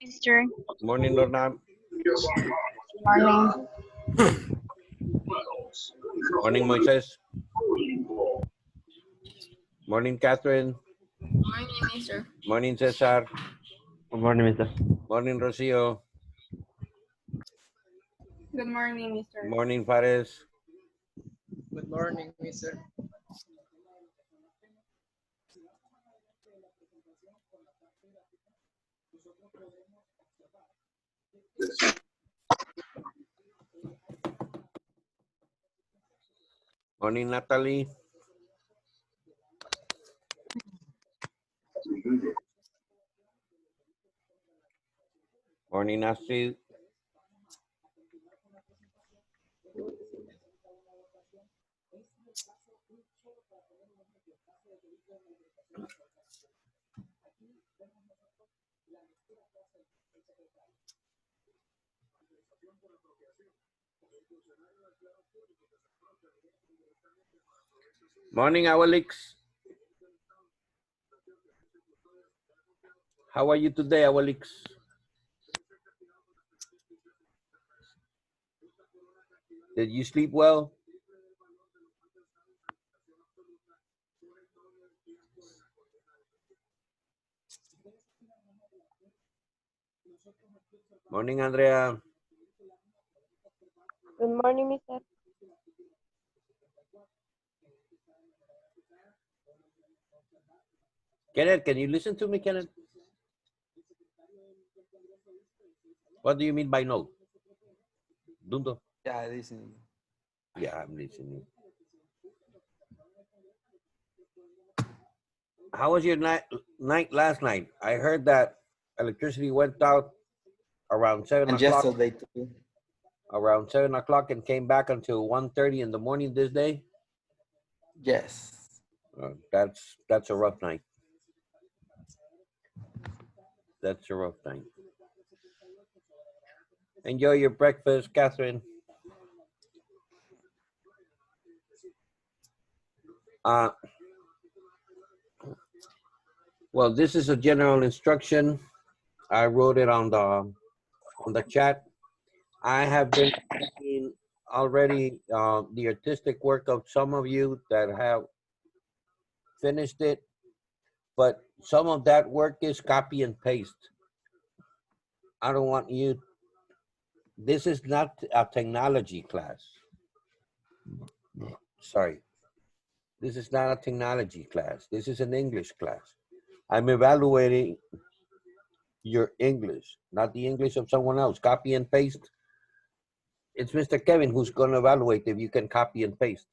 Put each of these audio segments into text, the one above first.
Mister. Morning, Lorna. Morning. Morning, Moises. Morning, Catherine. Morning, Mister. Morning, Cesar. Good morning, Mister. Morning, Rocio. Good morning, Mister. Morning, Fares. Good morning, Mr. Morning, Natalie. Morning, Astrid. Morning, Awalix. How are you today, Awalix? Did you sleep well? Morning, Andrea. Good morning, Mister. Kenneth, can you listen to me, Kenneth? What do you mean by no? Dundo? Yeah, listen. Yeah, I'm listening. How was your night last night? I heard that electricity went out around 7 And o'clock. yesterday too. Around 7 o'clock and came back until 1:30 in the morning this day. Yes. That's a rough night. That's a rough night. Enjoy your breakfast, Catherine. Well, this is a general instruction. I wrote it on the chat. I have been seeing already the artistic work of some of you that have finished it, but some of that work is copy and paste. I don't want you, this is not a technology class. Sorry. This is not a technology class. This is an English class. I'm evaluating your English, not the English of someone else. Copy and paste. It's Mr. Kevin who's going to evaluate if you can copy and paste.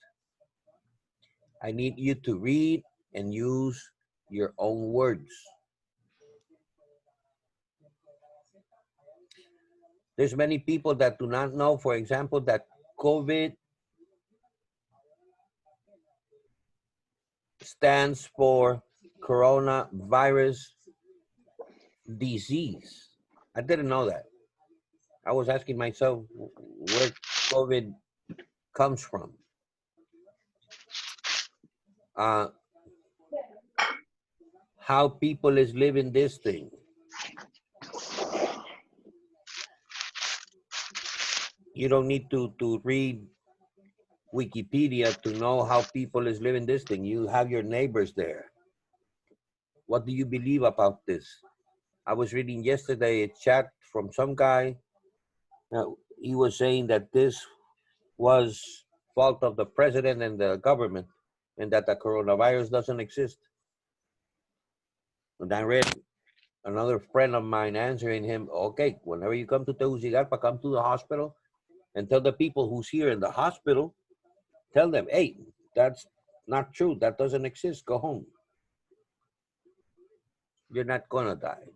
I need you to read and use your own words. There's many people that do not know, for example, that COVID stands for coronavirus disease. I didn't know that. I was asking myself where COVID comes from. How people is living this thing. You don't need to read Wikipedia to know how people is living this thing. You have your neighbors there. What do you believe about this? I was reading yesterday a chat from some guy. He was saying that this was fault of the president and the government and that the coronavirus doesn't exist. And I read another friend of mine answering him, okay, whenever you come to Tegucigalpa, come to the hospital and tell the people who's here in the hospital, tell them, hey, that's not true. That doesn't exist. Go home. You're not gonna die.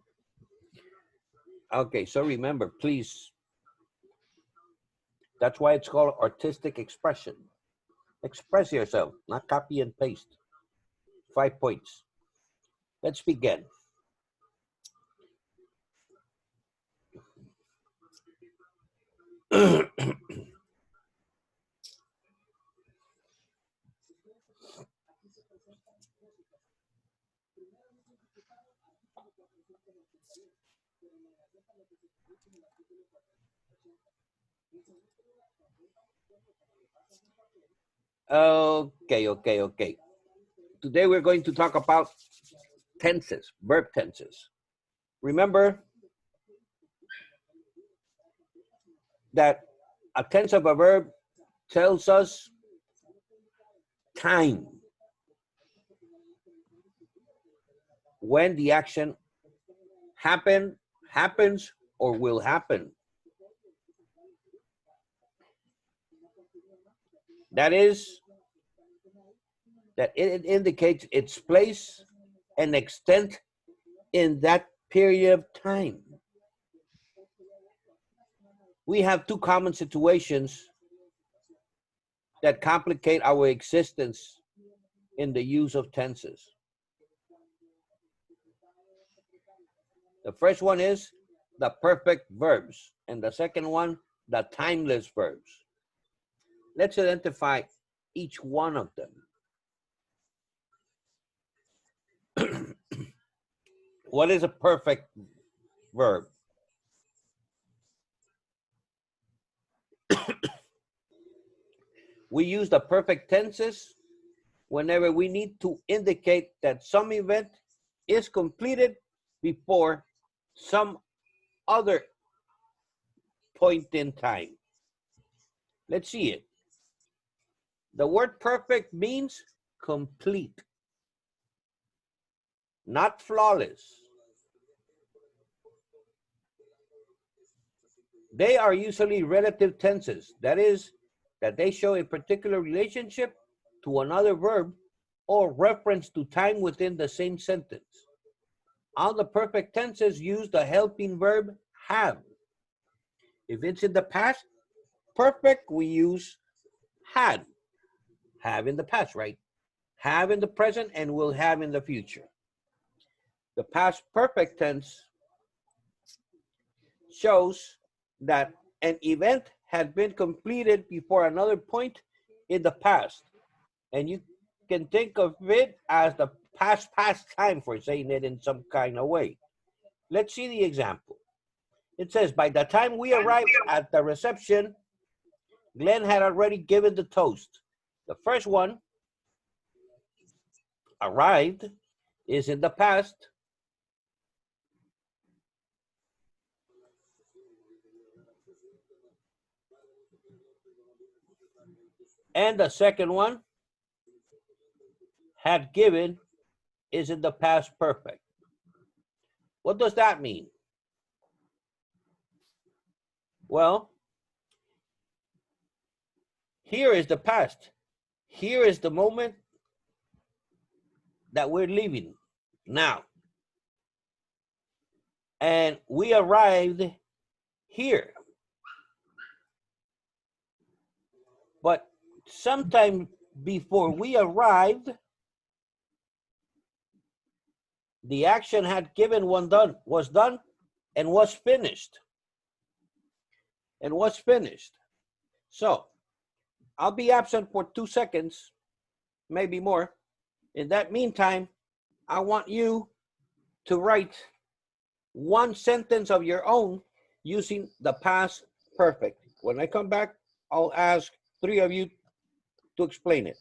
Okay, so remember, please, that's why it's called artistic expression. Express yourself, not copy and paste. 5 points. Let's begin. Okay. Today we're going to talk about tenses, verb tenses. Remember that a tense of a verb tells us time, when the action happens, or will happen. That is, that it indicates its place and extent in that period of time. We have two common situations that complicate our existence in the use of tenses. The first one is the perfect verbs, and the second one, the timeless verbs. Let's identify each one of them. What is a perfect verb? We use the perfect tenses whenever we need to indicate that some event is completed before some other point in time. Let's see it. The word perfect means complete, not flawless. They are usually relative tenses. That is, that they show a particular relationship to another verb or reference to time within the same sentence. All the perfect tenses use the helping verb have. If it's in the past perfect, we use had. Have in the past, right? Have in the present and will have in the future. The past perfect tense shows that an event had been completed before another point in the past. And you can think of it as the past time, for saying it in some kind of way. Let's see the example. It says, by the time we arrived at the reception, Glenn had already given the toast. The first one, arrived, is in the past. And the second one, had given, is in the past perfect. What does that mean? Well, here is the past. Here is the moment that we're living now. And we arrived here. But sometime before we arrived, the action had given was done and was finished. So I'll be absent for 2 seconds, maybe more. In that meantime, I want you to write one sentence of your own using the past perfect. When I come back, I'll ask 3 of you to explain it.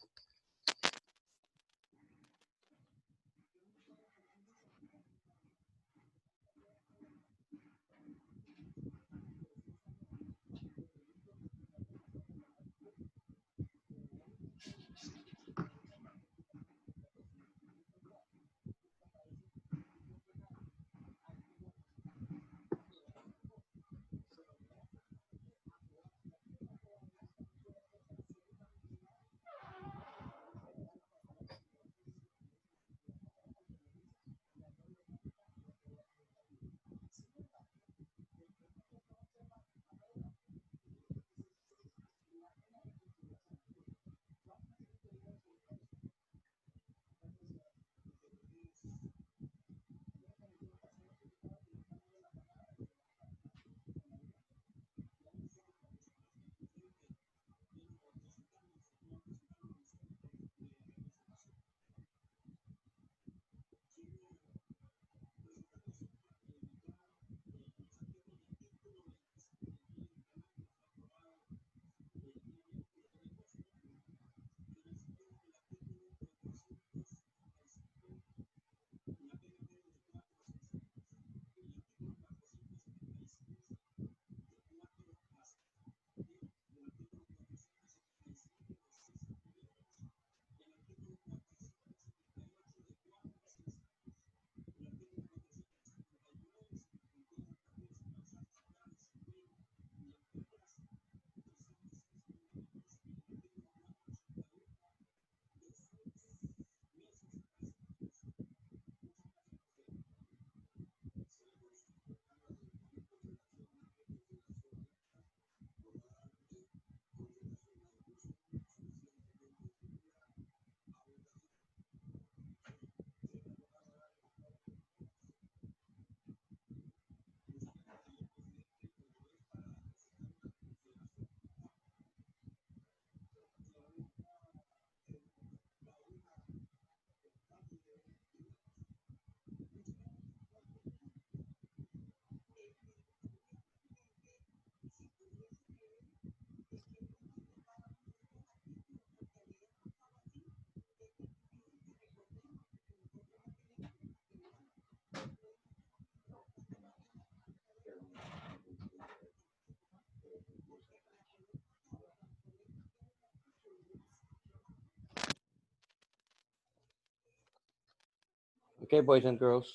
Okay, boys and girls.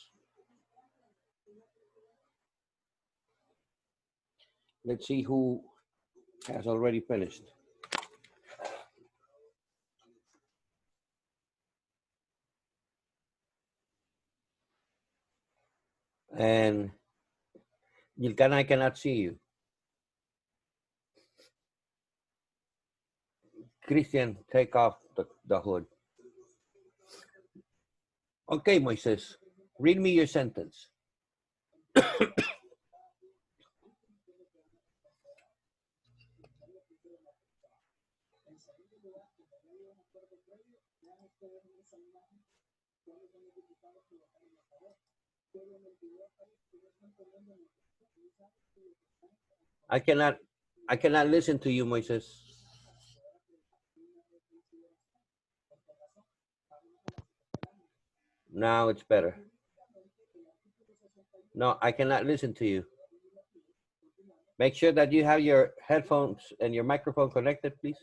Let's see who has already finished. And Yilkan, I cannot see you. Christian, take off the hood. Okay, Moises, read me your sentence. I cannot listen to you, Moises. Now it's better. No, I cannot listen to you. Make sure that you have your headphones and your microphone connected, please.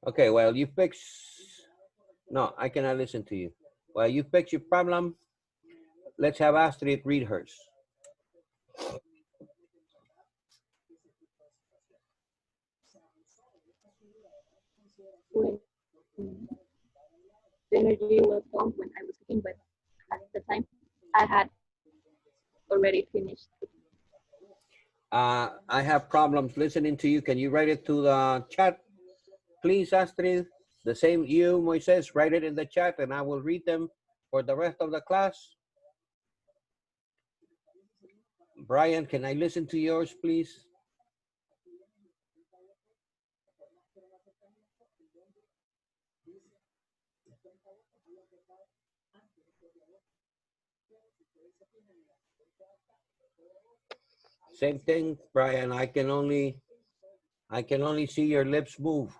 Okay, well, you fix. No, I cannot listen to you. Well, you fix your problem. Let's have Astrid read hers. When the energy was gone when I was cooking, but at the time I had already finished. I have problems listening to you. Can you write it to the chat, please, Astrid? The same you, Moises, write it in the chat and I will read them for the rest of the class. Brian, can I listen to yours, please? Same thing, Brian. I can only see your lips move.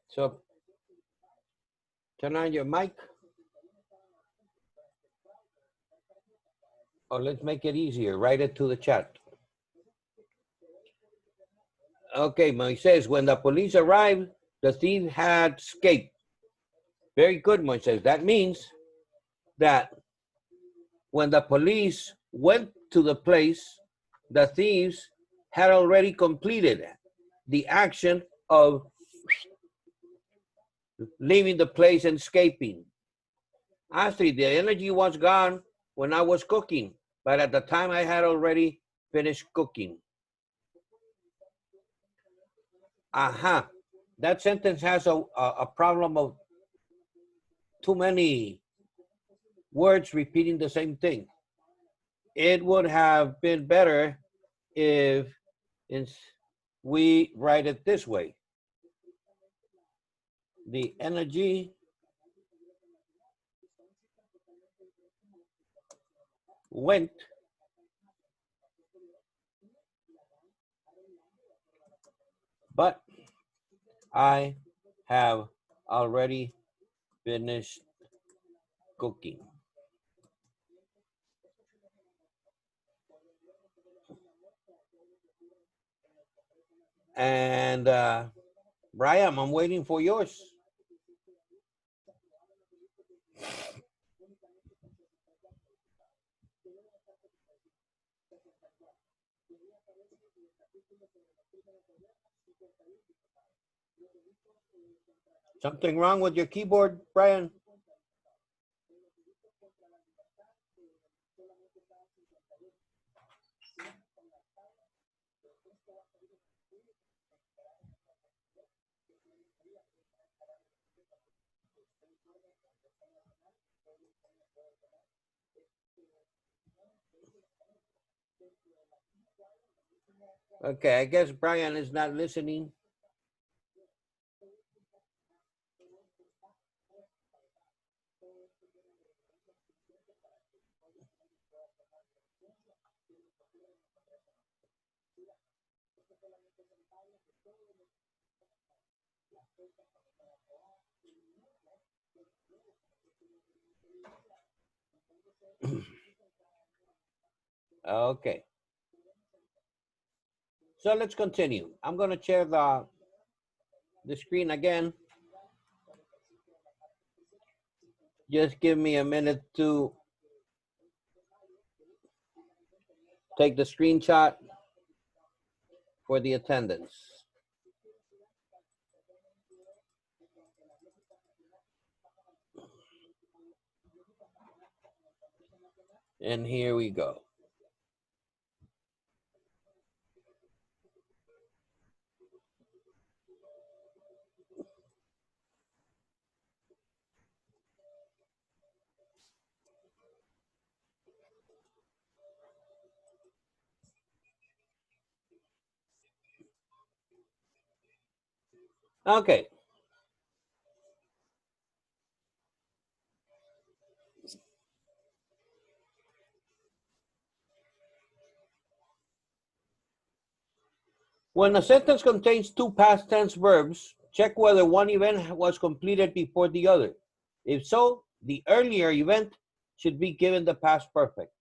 So turn on your mic. Or let's make it easier. Write it to the chat. Okay, Moises, when the police arrived, the thief had escaped. Very good, Moises. That means that when the police went to the place, the thieves had already completed the action of leaving the place and escaping. Astrid, the energy was gone when I was cooking, but at the time I had already finished cooking. Aha, that sentence has a problem of too many words repeating the same thing. It would have been better if we write it this way. The energy went but I have already finished cooking. And Brian, I'm waiting for yours. Something wrong with your keyboard, Brian? Okay, I guess Brian is not listening. Okay. So let's continue. I'm going to share the screen again. Just give me a minute to take the screenshot for the attendance. And here we go. Okay. When a sentence contains two past tense verbs, check whether one event was completed before the other. If so, the earlier event should be given the past perfect.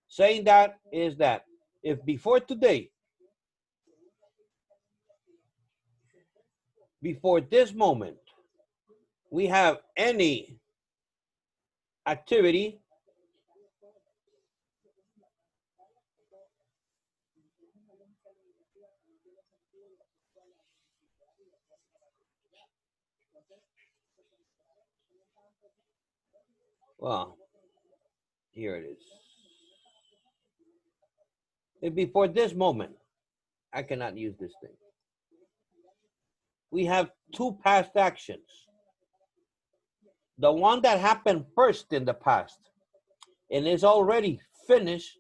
Saying that is that if before today, before this moment, we have any activity, well, here it is. If before this moment, I cannot use this thing. We have two past actions. The one that happened first in the past and is already finished,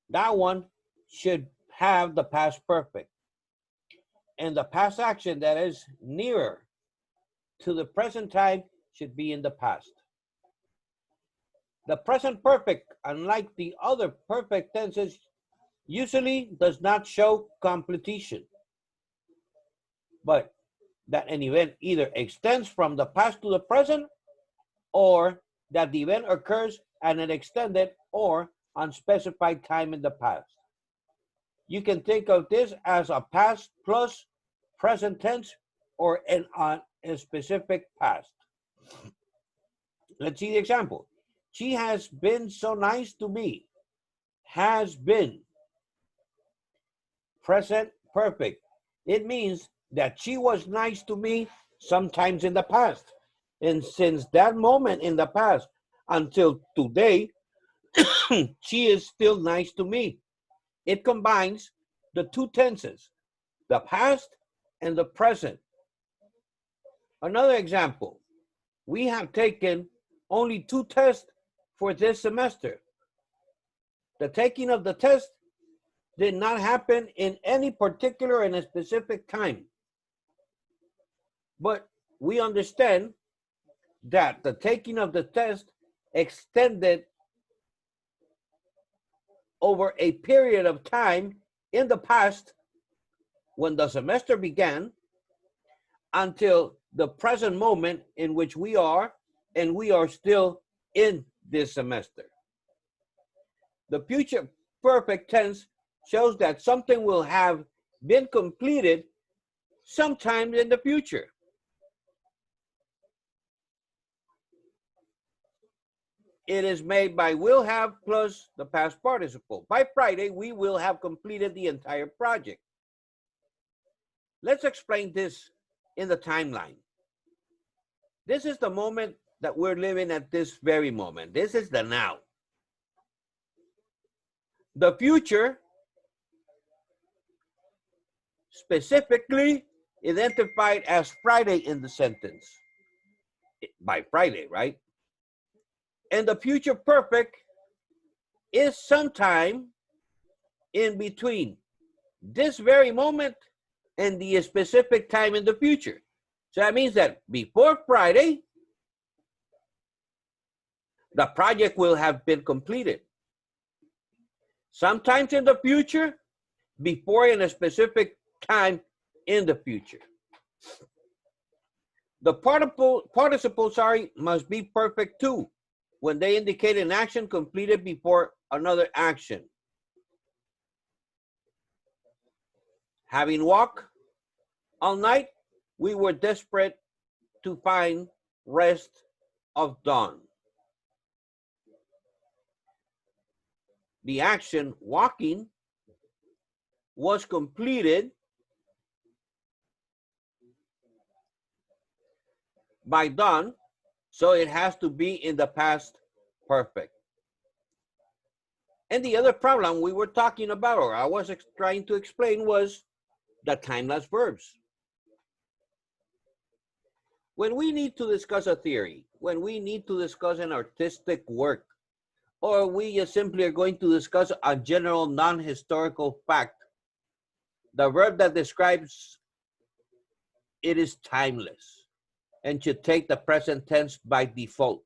that one should have the past perfect. And the past action that is nearer to the present time should be in the past. The present perfect, unlike the other perfect tenses, usually does not show completion, but that an event either extends from the past to the present or that the event occurs at an extended or unspecified time in the past. You can think of this as a past plus present tense or an specific past. Let's see the example. She has been so nice to me. Has been. Present perfect. It means that she was nice to me sometimes in the past. And since that moment in the past until today, she is still nice to me. It combines the two tenses, the past and the present. Another example, we have taken only 2 tests for this semester. The taking of the test did not happen in any particular and a specific time. But we understand that the taking of the test extended over a period of time in the past when the semester began until the present moment in which we are, and we are still in this semester. The future perfect tense shows that something will have been completed sometime in the future. It is made by will have plus the past participle. By Friday, we will have completed the entire project. Let's explain this in the timeline. This is the moment that we're living at this very moment. This is the now. The future, specifically identified as Friday in the sentence. By Friday, right? And the future perfect is sometime in between this very moment and the specific time in the future. So that means that before Friday, the project will have been completed. Sometimes in the future, before in a specific time in the future. The participle, must be perfect too when they indicate an action completed before another action. Having walked all night, we were desperate to find rest of dawn. The action walking was completed by dawn, so it has to be in the past perfect. And the other problem we were talking about, or I was trying to explain, was the timeless verbs. When we need to discuss a theory, when we need to discuss an artistic work, or we just simply are going to discuss a general non-historical fact, the verb that describes it is timeless and should take the present tense by default.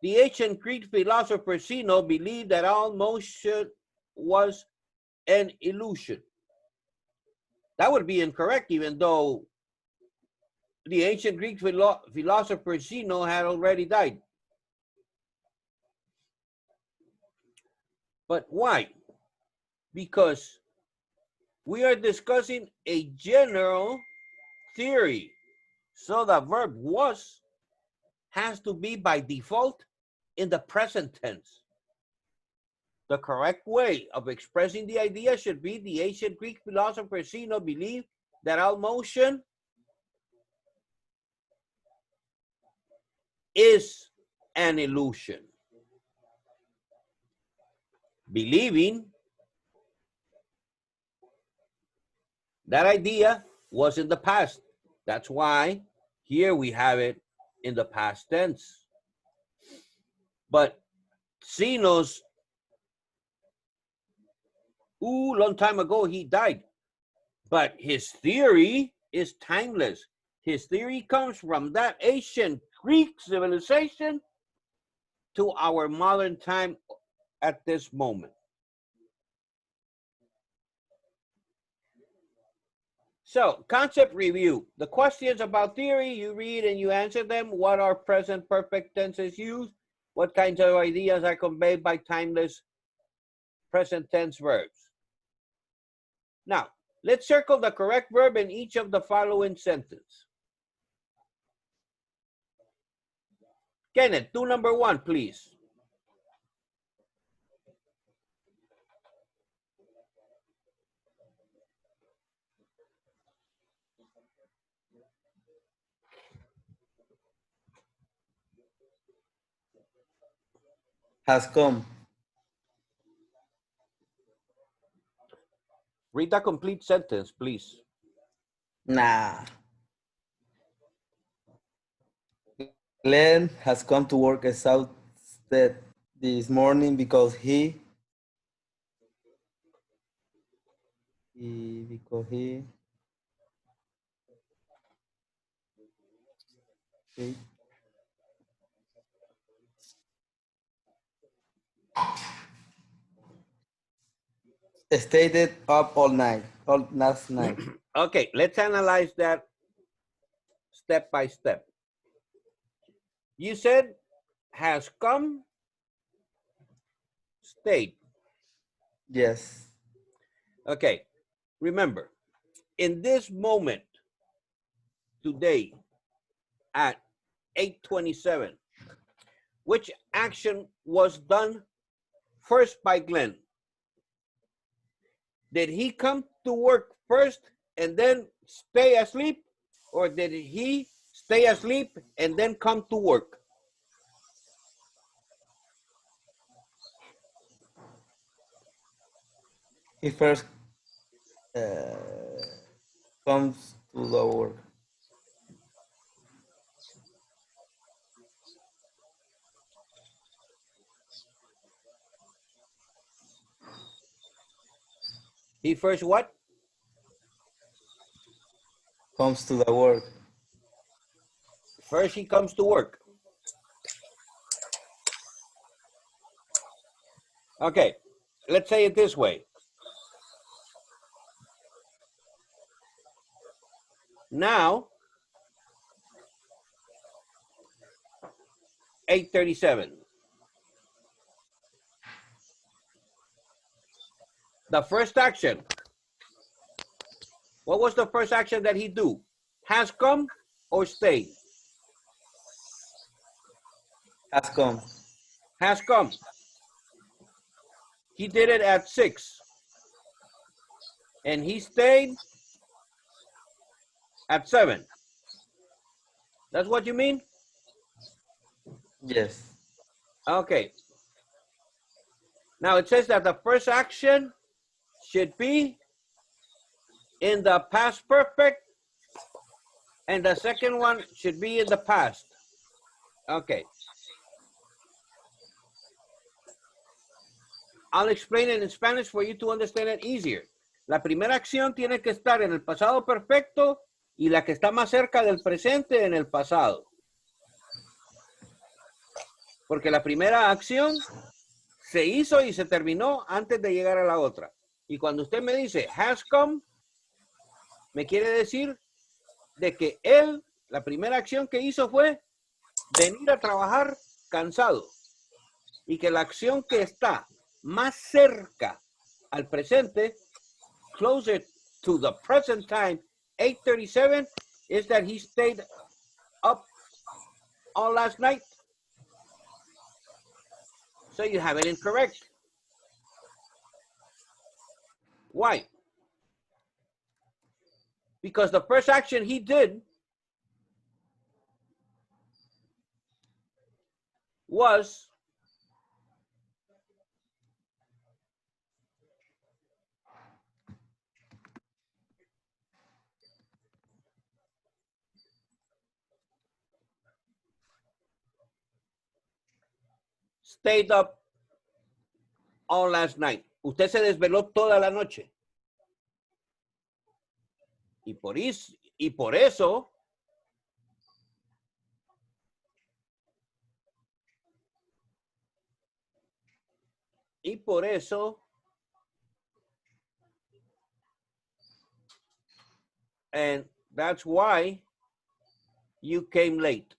The ancient Greek philosopher Zeno believed that all motion was an illusion. That would be incorrect, even though the ancient Greek philosopher Zeno had already died. But why? Because we are discussing a general theory. So the verb was has to be by default in the present tense. The correct way of expressing the idea should be the ancient Greek philosopher Zeno believed that all motion is an illusion. Believing that idea was in the past. That's why here we have it in the past tense. But Zeno's, long time ago he died. But his theory is timeless. His theory comes from that ancient Greek civilization to our modern time at this moment. So, concept review. The questions about theory, you read and you answer them. What are present perfect tenses used? What kinds of ideas are conveyed by timeless present tense verbs? Now, let's circle the correct verb in each of the following sentences. Kenneth, do number 1, please. Has come. Read the complete sentence, please. Nah. Glenn has come to work exhausted this morning because he stayed up all last night. Okay, let's analyze that step by step. You said has come, stayed. Yes. Okay, remember, in this moment, today, at 8:27, which action was done first by Glenn? Did he come to work first and then stay asleep? Or did he stay asleep and then come to work? He first comes to the work. He first what? Comes to the work. First he comes to work. Okay, let's say it this way. Now, 8:37. The first action. What was the first action that he do? Has come or stayed? Has come. Has come. He did it at 6. And he stayed at 7. That's what you mean? Yes. Okay. Now it says that the first action should be in the past perfect and the second one should be in the past. Okay. I'll explain it in Spanish for you to understand it easier. La primera acción tiene que estar en el pasado perfecto y la que está más cerca del presente en el pasado. Porque la primera acción se hizo y se terminó antes de llegar a la otra. Y cuando usted me dice has come, me quiere decir de que él, la primera acción que hizo fue venir a trabajar cansado. Y que la acción que está más cerca al presente, closer to the present time, 8:37, is that he stayed up all last night. So you have it incorrect. Why? Because the first action he did was stayed up all last night. Usted se desveló toda la noche. Y por eso and that's why you came late.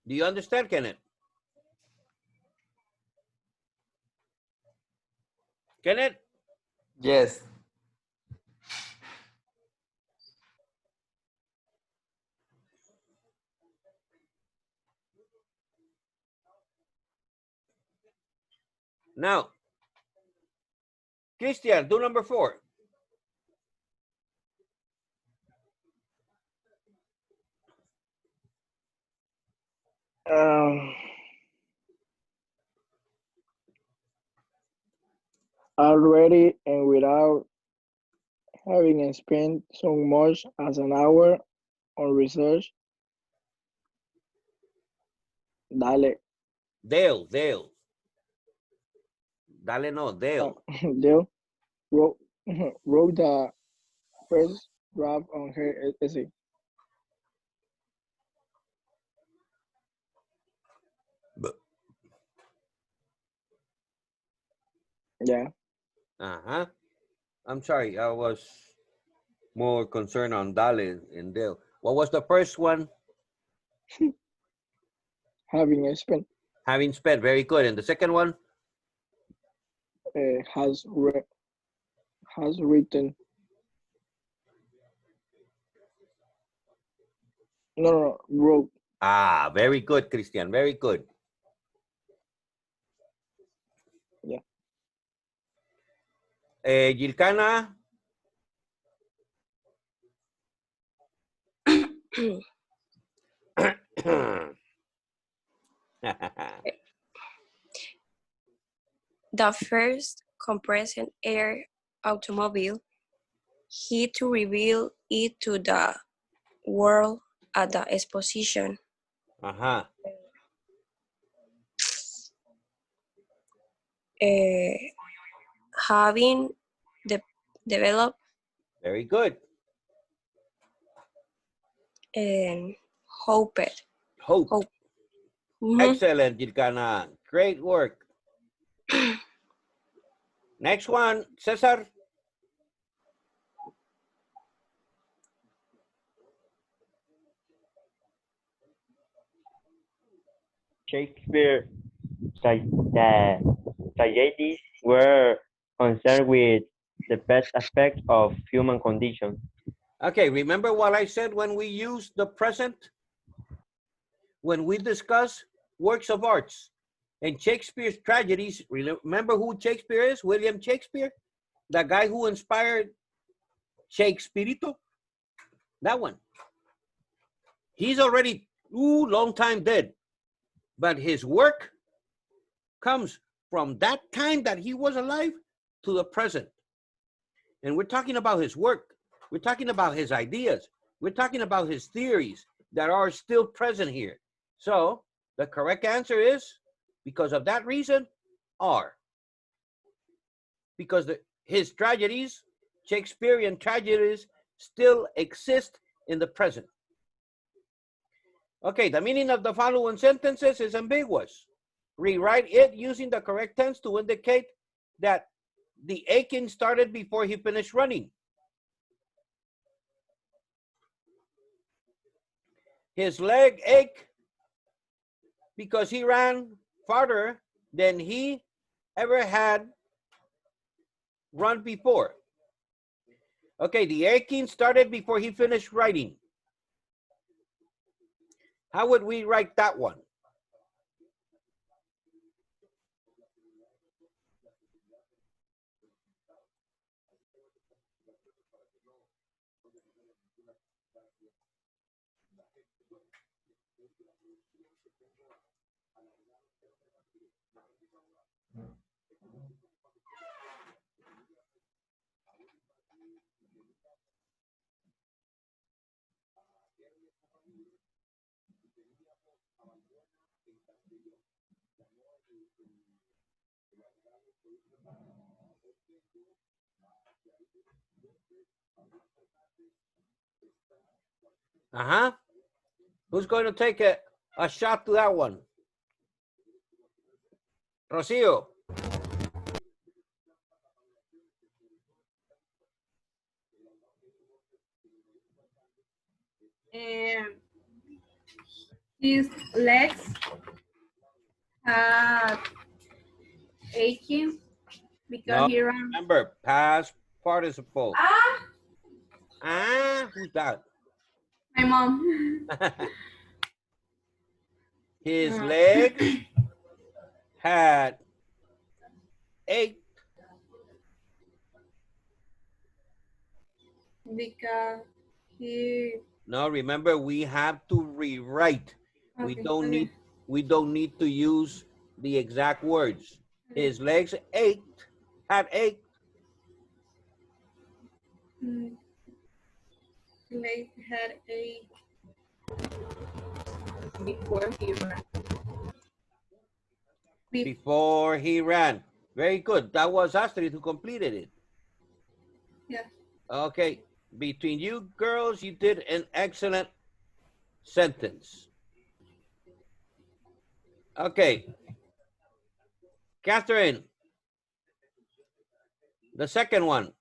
Do you understand, Kenneth? Kenneth? Yes. Now, Christian, do number 4. Already and without having spent so much as an hour on research. Dale. Dale. Dale no, Dale. Dale wrote, wrote the first draft on her essay. Yeah. Uh-huh. I'm sorry, I was more concerned on Dale and Dale. What was the first one? Having spent. Having spent, very good. And the second one? Has written. No, wrote. Ah, very good, Christian, very good. Yeah. Gilcana? The first compressed air automobile, he to reveal it to the world at the exposition. Uh-huh. Having developed. Very good. And hoped. Hope. Mm-hmm. Excellent, Gilcana. Great work. Next one, Cesar. Shakespeare tragedies were concerned with the best aspect of human condition. Okay, remember what I said when we use the present? When we discuss works of arts and Shakespeare's tragedies, remember who Shakespeare is? William Shakespeare? The guy who inspired Shakespearito? That one. He's already long time dead, but his work comes from that time that he was alive to the present. And we're talking about his work. We're talking about his ideas. We're talking about his theories that are still present here. So the correct answer is, because of that reason, R. Because his tragedies, Shakespearean tragedies, still exist in the present. Okay, the meaning of the following sentences is ambiguous. Rewrite it using the correct tense to indicate that the aching started before he finished running. His leg ached because he ran farther than he ever had run before. Okay, the aching started before he finished writing. How would we write that one? Who's going to take a shot to that one? Rocio. His legs had aching because No, he ran. remember, past participle. Who's that? My mom. His legs had ached Because he. No, remember, we have to rewrite. We don't need to use the exact words. His legs ached, had ached. Leg had a before he ran. Before he ran. Very good. That was Astrid who completed it. Yeah. Okay. Between you girls, you did an excellent sentence. Okay. Catherine, the second one.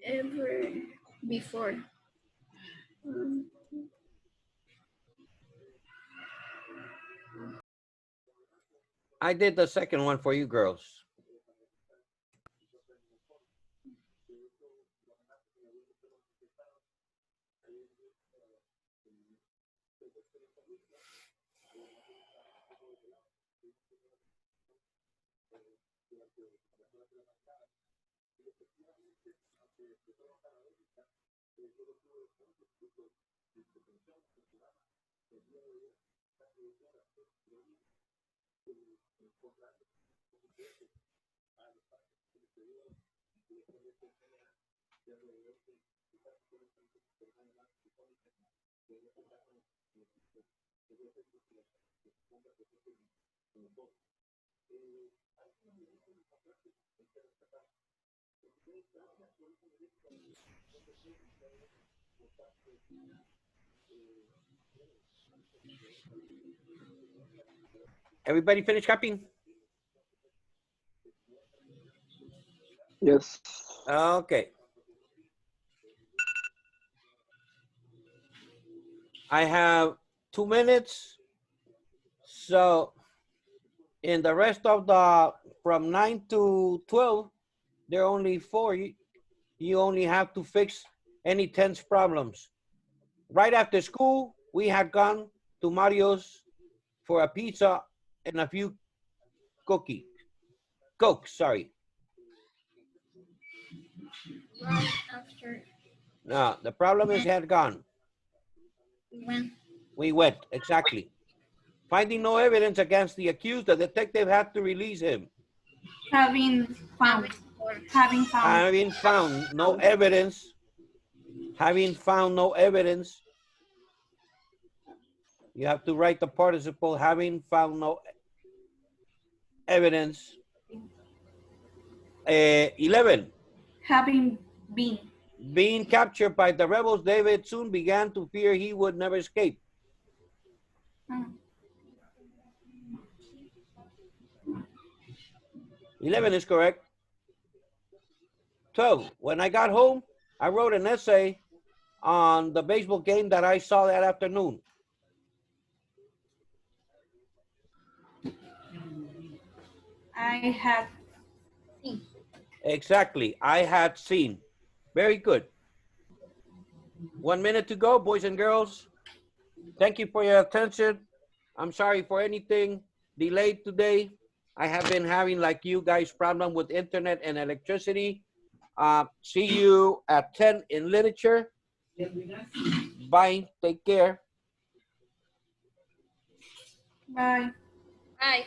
Ever before. I did the second one for you girls. Everybody finish copying? Yes. Okay. I have 2 minutes. So in the rest of the, from 9 to 12, there are only 4. You only have to fix any tense problems. Right after school, we had gone to Mario's for a pizza and a few Cokes, sorry. Right after. No, the problem is had gone. When? We went, exactly. Finding no evidence against the accused, the detective had to release him. Having found. Having found. Having found no evidence, you have to write the participle, having found no evidence. 11. Having been. Being captured by the rebels, David soon began to fear he would never escape. 11 is correct. 12. When I got home, I wrote an essay on the baseball game that I saw that afternoon. I had seen. Exactly. I had seen. Very good. 1 minute to go, boys and girls. Thank you for your attention. I'm sorry for anything delayed today. I have been having, like you guys, problem with internet and electricity. See you at 10 in literature. Bye. Take care. Bye. Bye.